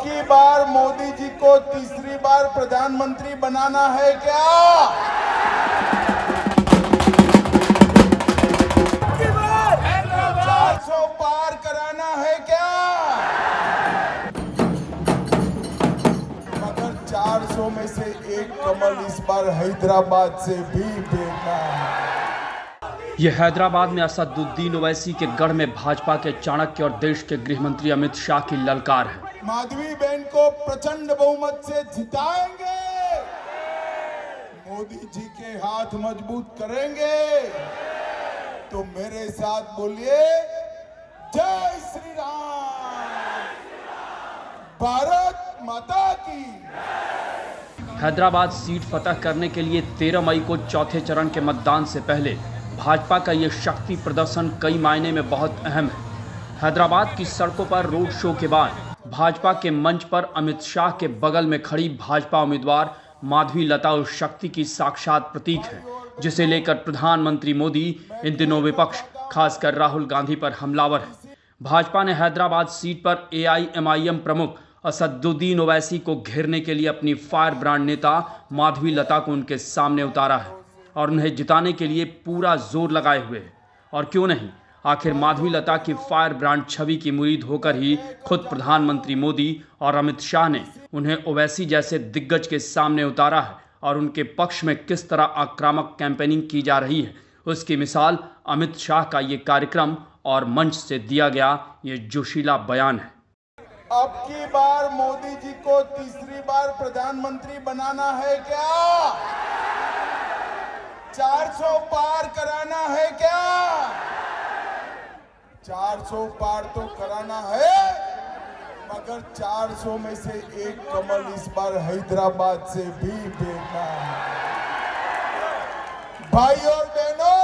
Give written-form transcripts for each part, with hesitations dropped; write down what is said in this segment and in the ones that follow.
की बार मोदी जी को तीसरी बार प्रधानमंत्री बनाना है क्या? 400 पार कराना है क्या? मगर 400 में से एक कमल इस बार हैदराबाद से भी फेंकना है। यह हैदराबाद में असदुद्दीन ओवैसी के गढ़ में भाजपा के चाणक्य और देश के गृह मंत्री अमित शाह की ललकार है। माधवी बहन को प्रचंड बहुमत से जिताएंगे, मोदी जी के हाथ मजबूत करेंगे। तो मेरे साथ बोलिए, जय श्री राम, भारत माता की। हैदराबाद सीट फतह करने के लिए 13 मई को चौथे चरण के मतदान से पहले भाजपा का ये शक्ति प्रदर्शन कई मायने में बहुत अहम है। हैदराबाद की सड़कों पर रोड शो के बाद भाजपा के मंच पर अमित शाह के बगल में खड़ी भाजपा उम्मीदवार माधवी लता उस शक्ति की साक्षात प्रतीक है, जिसे लेकर प्रधानमंत्री मोदी इन दिनों विपक्ष खासकर राहुल गांधी पर हमलावर है। भाजपा ने हैदराबाद सीट पर AIMIM प्रमुख असदुद्दीन ओवैसी को घेरने के लिए अपनी फायर ब्रांड नेता माधवी लता को उनके सामने उतारा है और उन्हें जिताने के लिए पूरा जोर लगाए हुए है। और क्यों नहीं, आखिर माधवी लता की फायर ब्रांड छवि की मुरीद होकर ही खुद प्रधानमंत्री मोदी और अमित शाह ने उन्हें ओवैसी जैसे दिग्गज के सामने उतारा है और उनके पक्ष में किस तरह आक्रामक कैंपेनिंग की जा रही है, उसकी मिसाल अमित शाह का ये कार्यक्रम और मंच से दिया गया ये जोशीला बयान है। अब की बार मोदी जी को तीसरी बार प्रधानमंत्री बनाना है क्या? 400 पार कराना है क्या? 400 पार तो कराना है, मगर 400 में से एक कमल इस बार हैदराबाद से भी फेंकना है। भाई और बहनों,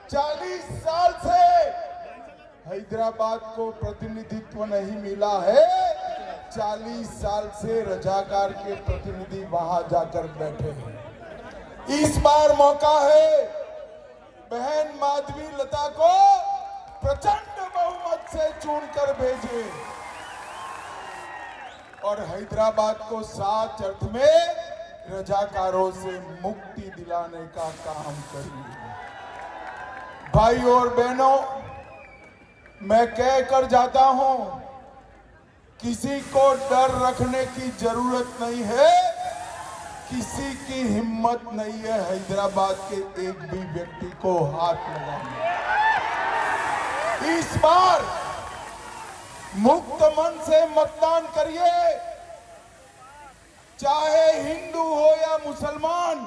40 साल से हैदराबाद को प्रतिनिधित्व नहीं मिला है। 40 साल से रजाकार के प्रतिनिधि वहां जाकर बैठे हैं। इस बार मौका है बहन माधवी लता को प्रचंड बहुमत से चुनकर भेजे और हैदराबाद को सात अर्थ में रजाकारों से मुक्ति दिलाने का काम करिए। भाई और बहनों, मैं कह कर जाता हूं, किसी को डर रखने की जरूरत नहीं है, किसी की हिम्मत नहीं है हैदराबाद के एक भी व्यक्ति को हाथ लगाने। इस बार मुक्त मन से मतदान करिए, चाहे हिंदू हो या मुसलमान,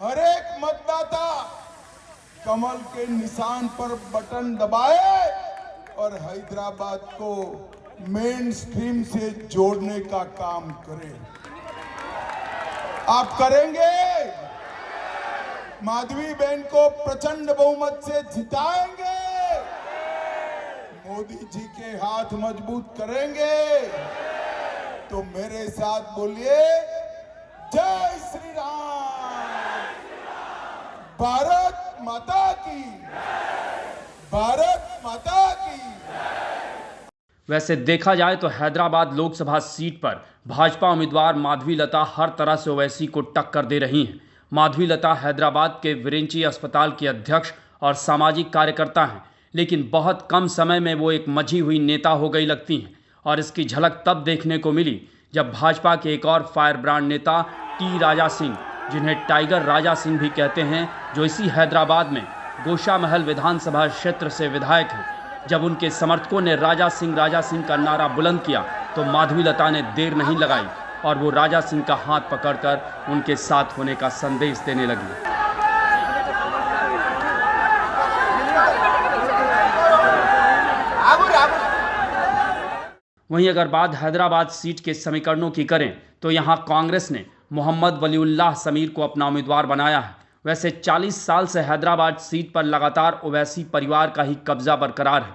हर एक मतदाता कमल के निशान पर बटन दबाए और हैदराबाद को मेन स्ट्रीम से जोड़ने का काम करे। आप करेंगे? माधवी बहन को प्रचंड बहुमत से जिताएंगे, मोदी जी के हाथ मजबूत करेंगे। तो मेरे साथ बोलिए, जय श्री राम, भारत माता की, भारत माता की। वैसे देखा जाए तो हैदराबाद लोकसभा सीट पर भाजपा उम्मीदवार माधवी लता हर तरह से ओवैसी को टक्कर दे रही हैं। माधवी लता हैदराबाद के विरेंची अस्पताल की अध्यक्ष और सामाजिक कार्यकर्ता हैं, लेकिन बहुत कम समय में वो एक मझी हुई नेता हो गई लगती हैं। और इसकी झलक तब देखने को मिली जब भाजपा के एक और फायर ब्रांड नेता टी राजा सिंह, जिन्हें टाइगर राजा सिंह भी कहते हैं, जो इसी हैदराबाद में गोशामहल विधानसभा क्षेत्र से विधायक हैं, जब उनके समर्थकों ने राजा सिंह का नारा बुलंद किया तो माधवी लता ने देर नहीं लगाई और वो राजा सिंह का हाथ पकड़कर उनके साथ होने का संदेश देने लगी। वहीं अगर बात हैदराबाद सीट के समीकरणों की करें तो यहां कांग्रेस ने मोहम्मद वलीउल्लाह समीर को अपना उम्मीदवार बनाया है। वैसे 40 साल से हैदराबाद सीट पर लगातार ओवैसी परिवार का ही कब्जा बरकरार है।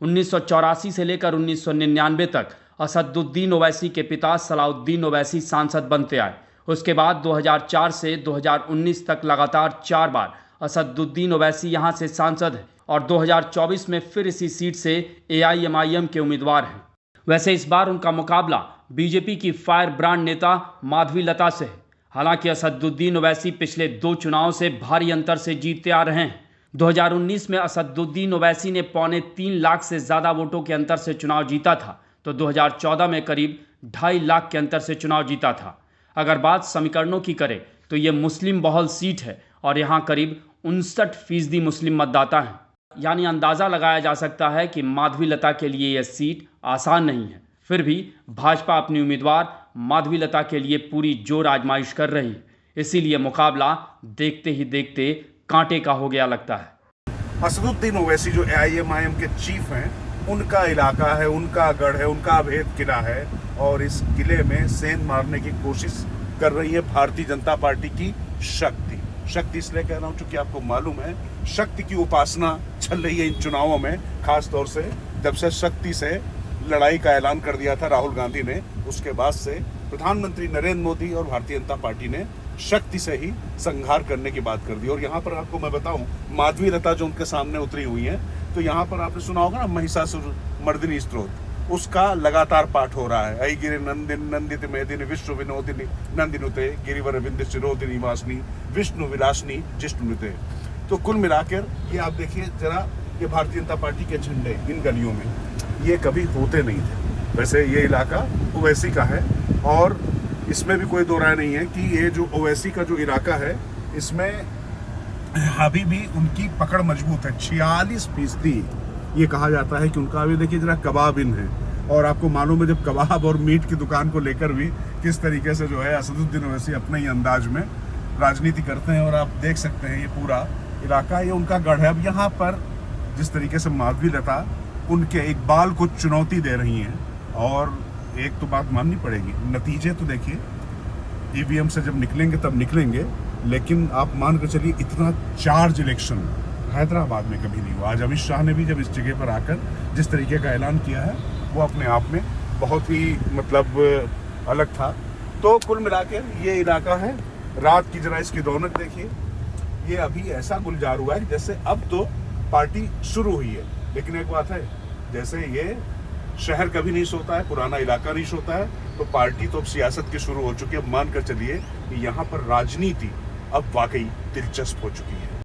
1984 से लेकर 1999 तक असदुद्दीन ओवैसी के पिता सलाउद्दीन ओवैसी सांसद बनते आए। उसके बाद 2004 से 2019 तक लगातार 4 बार असदुद्दीन ओवैसी यहां से सांसद है और 2024 में फिर इसी सीट से AIMIM के उम्मीदवार हैं। वैसे इस बार उनका मुकाबला बीजेपी की फायर ब्रांड नेता माधवी लता से है। हालांकि असदुद्दीन ओवैसी पिछले 2 चुनाव से भारी अंतर से जीतते आ रहे हैं। 2019 में असदुद्दीन ओवैसी ने 3.25 लाख से ज़्यादा वोटों के अंतर से चुनाव जीता था, तो 2014 में करीब 2.5 लाख के अंतर से चुनाव जीता था। अगर बात समीकरणों की करें तो ये मुस्लिम बहुल सीट है और यहाँ करीब 59% मुस्लिम मतदाता हैं। यानी अंदाज़ा लगाया जा सकता है कि माधवी लता के लिए यह सीट आसान नहीं है। फिर भी भाजपा अपनी उम्मीदवार माधवी लता के लिए पूरी जोर आजमाइश कर रही है। इसीलिए मुकाबला देखते ही देखते कांटे का हो गया लगता है। असदुद्दीन ओवैसी जो AIMIM के चीफ हैं, उनका इलाका है, उनका गढ़ है, उनका अभेद किला है और इस किले में सेंध मारने की कोशिश कर रही है भारतीय जनता पार्टी की शक्ति। शक्ति इसलिए कह रहा हूं चूंकि आपको मालूम है शक्ति की उपासना चल रही है इन चुनावों में, खास तौर से जब से शक्ति से लड़ाई का ऐलान कर दिया था राहुल गांधी ने, उसके बाद से प्रधानमंत्री नरेंद्र मोदी और भारतीय जनता पार्टी ने शक्ति से ही संहार करने की बात कर दी। और यहाँ पर आपको मैं बताऊं, माधवी लता जो उनके सामने उतरी हुई है, तो यहाँ पर आपने सुना होगा ना महिषासुर मर्दिनी स्तोत्र, उसका लगातार पाठ हो रहा है। ऐ गिरि नंदिन नंदित मेदिनी विश्व विनोदिनी नंदिनुते गिरिवर विंध्य चिरोदिनी वासनी विष्णु विलासनी जिष्णुनुते। तो कुल मिलाकर ये आप देखिए जरा, ये भारतीय जनता पार्टी के झंडे इन गलियों में ये कभी होते नहीं थे। वैसे ये इलाका ओवैसी का है और इसमें भी कोई दो राय नहीं है कि ये जो ओवैसी का जो इलाका है इसमें अभी भी उनकी पकड़ मजबूत है। 46% ये कहा जाता है कि उनका अभी देखिए जरा कबाब इन है। और आपको मालूम है जब कबाब और मीट की दुकान को लेकर भी किस तरीके से जो है असदुद्दीन ओवैसी अपने ही अंदाज में राजनीति करते हैं। और आप देख सकते हैं ये पूरा इलाका ये उनका गढ़ है। अब यहाँ पर जिस तरीके से माधवी लता उनके इकबाल को चुनौती दे रही हैं, और एक तो बात माननी पड़ेगी, नतीजे तो देखिए EVM से जब निकलेंगे तब निकलेंगे, लेकिन आप मान कर चलिए इतना चार्ज इलेक्शन हैदराबाद में कभी नहीं हुआ। आज अमित शाह ने भी जब इस जगह पर आकर जिस तरीके का ऐलान किया है वो अपने आप में बहुत ही मतलब अलग था। तो कुल मिलाकर ये इलाका है, रात की जरा इसकी रौनक देखिए, ये अभी ऐसा गुलजार हुआ है जैसे अब तो पार्टी शुरू हुई है। लेकिन एक बात है, जैसे ये शहर कभी नहीं सोता है, पुराना इलाका नहीं सोता है, तो पार्टी तो अब सियासत की शुरू हो चुकी है। अब मान कर चलिए कि यहाँ पर राजनीति अब वाकई दिलचस्प हो चुकी है।